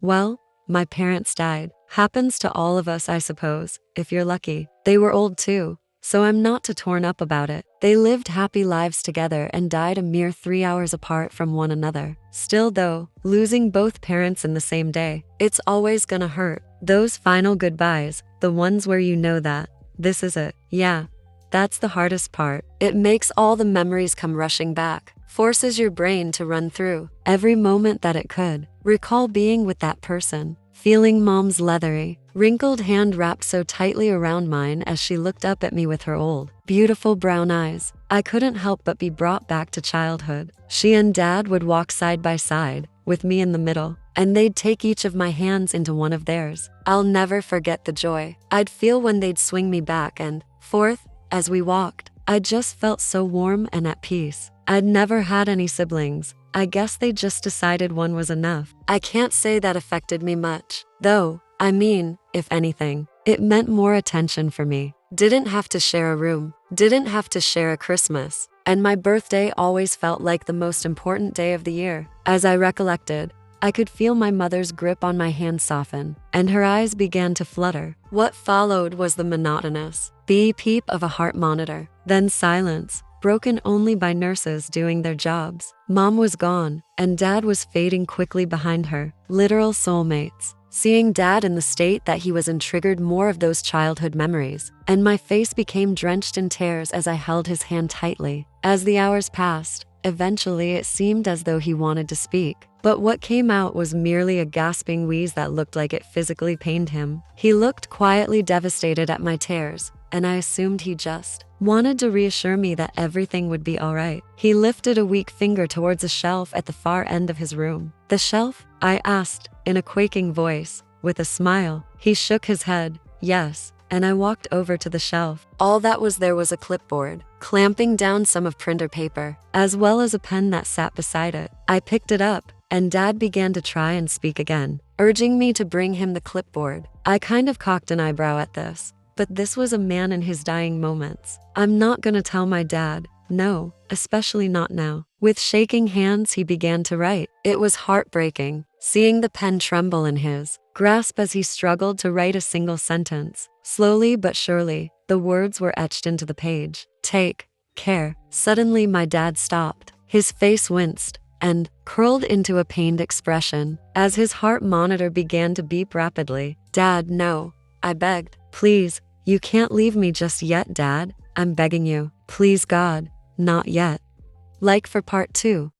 Well, my parents died. Happens to all of us, I suppose, if you're lucky. They were old too, so I'm not too torn up about it. They lived happy lives together and died a mere 3 hours apart from one another. Still though, losing both parents in the same day, it's always gonna hurt. Those final goodbyes, the ones where you know that this is it. Yeah, that's the hardest part. It makes all the memories come rushing back, forces your brain to run through every moment that it could. Recall being with that person, feeling mom's leathery, wrinkled hand wrapped so tightly around mine as she looked up at me with her old, beautiful brown eyes. I couldn't help but be brought back to childhood. She and dad would walk side by side, with me in the middle, and they'd take each of my hands into one of theirs. I'll never forget the joy I'd feel when they'd swing me back and forth as we walked. I just felt so warm and at peace. I'd never had any siblings. I guess they just decided one was enough. I can't say that affected me much, though. I mean, if anything, it meant more attention for me. Didn't have to share a room, didn't have to share a Christmas, and my birthday always felt like the most important day of the year. As I recollected, I could feel my mother's grip on my hand soften, and her eyes began to flutter. What followed was the monotonous beep of a heart monitor, then silence, broken only by nurses doing their jobs. Mom was gone, and dad was fading quickly behind her. Literal soulmates. Seeing dad in the state that he was in triggered more of those childhood memories, and my face became drenched in tears as I held his hand tightly. As the hours passed, eventually it seemed as though he wanted to speak, but what came out was merely a gasping wheeze that looked like it physically pained him. He looked quietly devastated at my tears, and I assumed he just wanted to reassure me that everything would be all right. He lifted a weak finger towards a shelf at the far end of his room. "The shelf?" I asked, in a quaking voice, with a smile. He shook his head, "Yes," and I walked over to the shelf. All that was there was a clipboard, clamping down some of printer paper, as well as a pen that sat beside it. I picked it up, and dad began to try and speak again, urging me to bring him the clipboard. I kind of cocked an eyebrow at this, but this was a man in his dying moments. I'm not gonna tell my dad, no, especially not now. With shaking hands, he began to write. It was heartbreaking, seeing the pen tremble in his grasp as he struggled to write a single sentence. Slowly but surely, the words were etched into the page. Take care. Suddenly, my dad stopped. His face winced and curled into a pained expression as his heart monitor began to beep rapidly. "Dad, no," I begged. "Please, you can't leave me just yet, Dad. I'm begging you. Please, God, not yet." Like for part 2.